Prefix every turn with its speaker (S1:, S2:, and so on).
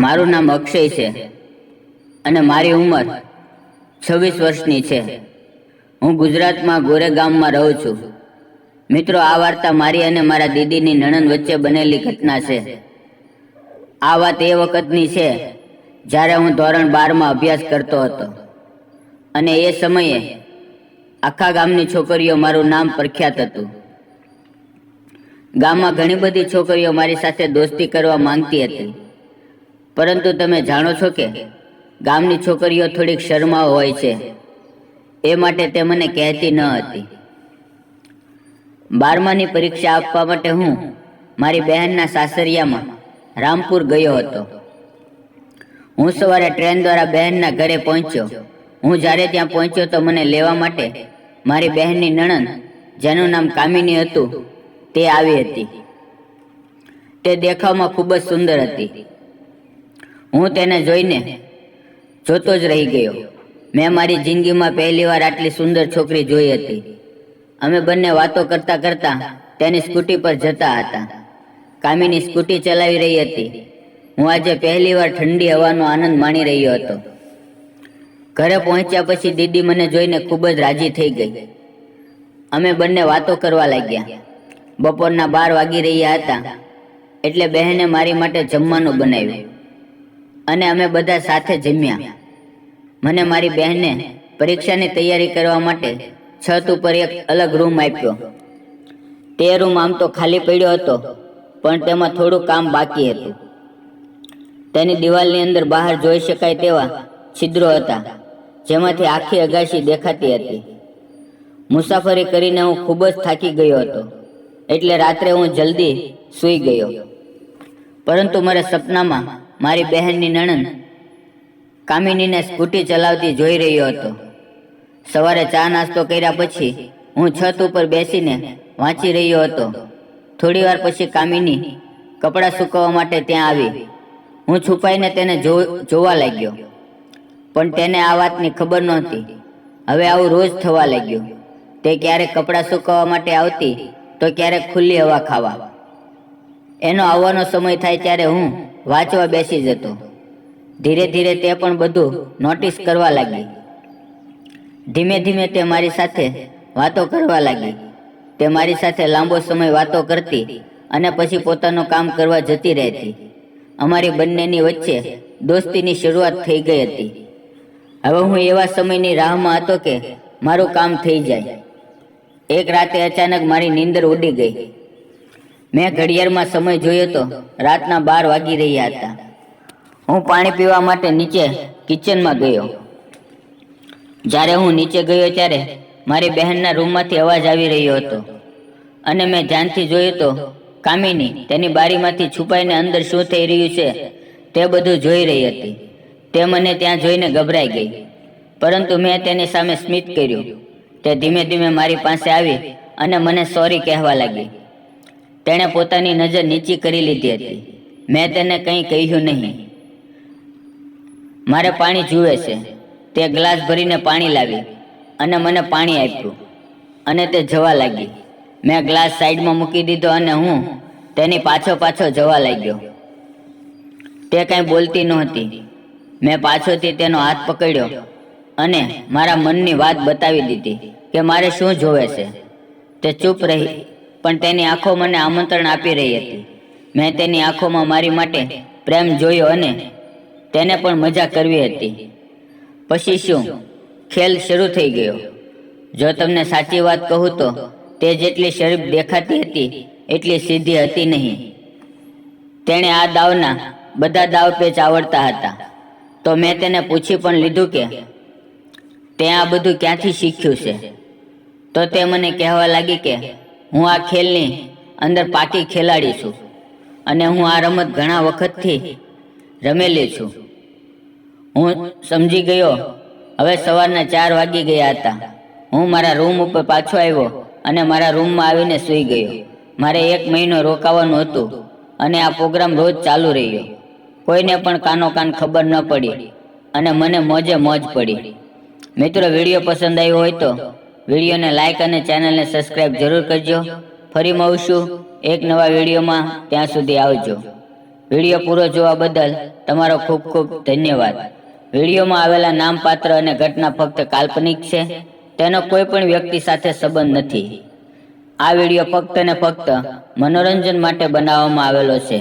S1: મારું નામ અક્ષય છે અને મારી ઉંમર 26 વર્ષની છે. હું ગુજરાતમાં ગોરેગામમાં રહું છું. મિત્રો, આ વાર્તા મારી અને મારા દીદીની નણંદ વચ્ચે બનેલી ઘટના છે. આ વાત એ વખતની છે જ્યારે હું ધોરણ 12માં અભ્યાસ કરતો હતો અને એ સમયે આખા ગામની છોકરીઓ મારું નામ પ્રખ્યાત હતું. ગામમાં ઘણી બધી છોકરીઓ મારી સાથે દોસ્તી કરવા માંગતી હતી, પરંતુ તમે જાણો છો કે ગામની છોકરીઓ થોડીક શરમાળ હોય છે, એ માટે તે મને કહેતી ન હતી. 12માની પરીક્ષા આપવા માટે હું મારી બહેનના સાસરિયામાં રામપુર ગયો હતો. હું સવારે ટ્રેન દ્વારા બહેનના ઘરે પહોંચ્યો. હું જ્યારે ત્યાં પહોંચ્યો તો મને લેવા માટે મારી બહેનની નણંદ, જેનું નામ કામિની હતું, તે આવી હતી. તે દેખાવમાં ખૂબ જ સુંદર હતી. હું તેને જોઈને જોતો જ રહી ગયો. મેં મારી જિંદગીમાં પહેલીવાર આટલી સુંદર છોકરી જોઈ હતી. અમે બંને વાતો કરતા કરતા તેની સ્કૂટી પર જતા હતા. કામિની સ્કૂટી ચલાવી રહી હતી. હું આજે પહેલીવાર ઠંડી હવાનો આનંદ માણી રહ્યો હતો. ઘરે પહોંચ્યા પછી દીદી મને જોઈને ખૂબ જ રાજી થઈ ગઈ. અમે બંને વાતો કરવા લાગ્યા. બપોરના 12 વાગી રહ્યા હતા એટલે બહેને મારી માટે જમવાનું બનાવ્યું અને અમે બધા સાથે જમ્યા. મને મારી બહેને પરીક્ષાની તૈયારી કરવા માટે છત ઉપર એક અલગ રૂમ આપ્યો. તે રૂમ આમ તો ખાલી પડ્યો હતો, પણ તેમાં થોડું કામ બાકી હતું. તેની દિવાલની અંદર બહાર જોઈ શકાય તેવા છિદ્રો હતા, જેમાંથી આખી અગાશી દેખાતી હતી. મુસાફરી કરીને હું ખૂબ જ થાકી ગયો હતો, એટલે રાત્રે હું જલ્દી સૂઈ ગયો. પરંતુ મારા સપનામાં મારી બહેનની નણંદ કામિનીને સ્કૂટી ચલાવતી જોઈ રહ્યો હતો. સવારે ચા નાસ્તો કર્યા પછી હું છત ઉપર બેસીને વાંચી રહ્યો હતો. થોડીવાર પછી કામિની કપડાં સૂકવવા માટે ત્યાં આવી. હું છુપાઈને તેને જોવા લાગ્યો, પણ તેને આ વાતની ખબર નહોતી. હવે આવું રોજ થવા લાગ્યું. તે ક્યારેક કપડાં સૂકવવા માટે આવતી તો ક્યારેક ખુલ્લી હવા ખાવા. એનો આવવાનો સમય થાય ત્યારે હું વાંચવા બેસી જતો. ધીરે ધીરે તે પણ બધું નોટિસ કરવા લાગી. ધીમે ધીમે તે મારી સાથે વાતો કરવા લાગી. તે મારી સાથે લાંબો સમય વાતો કરતી અને પછી પોતાનું કામ કરવા જતી રહેતી. અમારી બંનેની વચ્ચે દોસ્તીની શરૂઆત થઈ ગઈ હતી. હવે હું એવા સમયની રાહમાં હતો કે મારું કામ થઈ જાય. એક રાતે અચાનક મારી નીંદર ઉડી ગઈ. મેં ઘડિયાળમાં સમય જોયો તો રાતના 12 વાગી રહ્યા હતા. હું પાણી પીવા માટે નીચે કિચનમાં ગયો. જ્યારે હું નીચે ગયો ત્યારે મારી બહેનના રૂમમાંથી અવાજ આવી રહ્યો હતો અને મેં ધ્યાનથી જોયું તો કામિની તેની બારીમાંથી છુપાઈને અંદર શું થઈ રહ્યું છે તે બધું જોઈ રહી હતી. તે મને ત્યાં જોઈને ગભરાઈ ગઈ, પરંતુ મેં તેની સામે સ્મિત કર્યું. તે ધીમે ધીમે મારી પાસે આવી અને મને સોરી કહેવા લાગી. તેણે પોતાની નજર નીચી કરી લીધી હતી. મેં તેને કંઈ કહ્યું નહીં. મારે પાણી જુએ છે. તે ગ્લાસ ભરીને પાણી લાવી અને મને પાણી આપ્યું અને તે જવા લાગી. મેં ગ્લાસ સાઈડમાં મૂકી દીધો અને હું તેની પાછો જવા લાગ્યો. તે કાંઈ બોલતી નહોતી. મેં પાછોથી તેનો હાથ પકડ્યો અને મારા મનની વાત બતાવી દીધી કે મારે શું જોવે છે. તે ચૂપ રહી, પણ તેની આંખો મને આમંત્રણ આપી રહી હતી. મેં તેની આંખોમાં મારી માટે પ્રેમ જોયો અને તેને પણ મજા કરવી હતી. પછી શું, ખેલ શરૂ થઈ ગયો. જો તમને સાચી વાત કહું તો તે જેટલી શરીફ દેખાતી હતી એટલી સીધી હતી નહીં. તેણે આ દાવના બધા દાવ પેચ આવડતા હતા. તો મેં તેને પૂછી પણ લીધું કે તે આ બધું ક્યાંથી શીખ્યું છે. તો તે મને કહેવા લાગી કે હું આ ખેલની અંદર પાકી ખેલાડી છું અને હું આ રમત ઘણા વખતથી રમેલી છું. હું સમજી ગયો. હવે સવારના 4 વાગી ગયા હતા. હું મારા રૂમ ઉપર પાછો આવ્યો અને મારા રૂમમાં આવીને સૂઈ ગયો. મારે 1 મહિનો રોકાવાનું હતું અને આ પ્રોગ્રામ રોજ ચાલુ રહ્યો. કોઈને પણ કાનો કાન ખબર ન પડી અને મને મોજે મોજ પડી. મિત્રો, વિડીયો પસંદ આવ્યો હોય તો વિડીયોને લાઇક અને ચેનલને સબસ્ક્રાઈબ જરૂર કરજો. ફરી મળશું એક નવા વિડીયોમાં. ત્યાં સુધી આવજો. વિડીયો પૂરો જોવા બદલ તમારો ખૂબ ખૂબ ધન્યવાદ. વિડીયોમાં આવેલા નામ, પાત્ર અને ઘટના ફક્ત કાલ્પનિક છે. તેનો કોઈ પણ વ્યક્તિ સાથે સંબંધ નથી. આ વિડીયો ફક્ત ને ફક્ત મનોરંજન માટે બનાવવામાં આવેલો છે.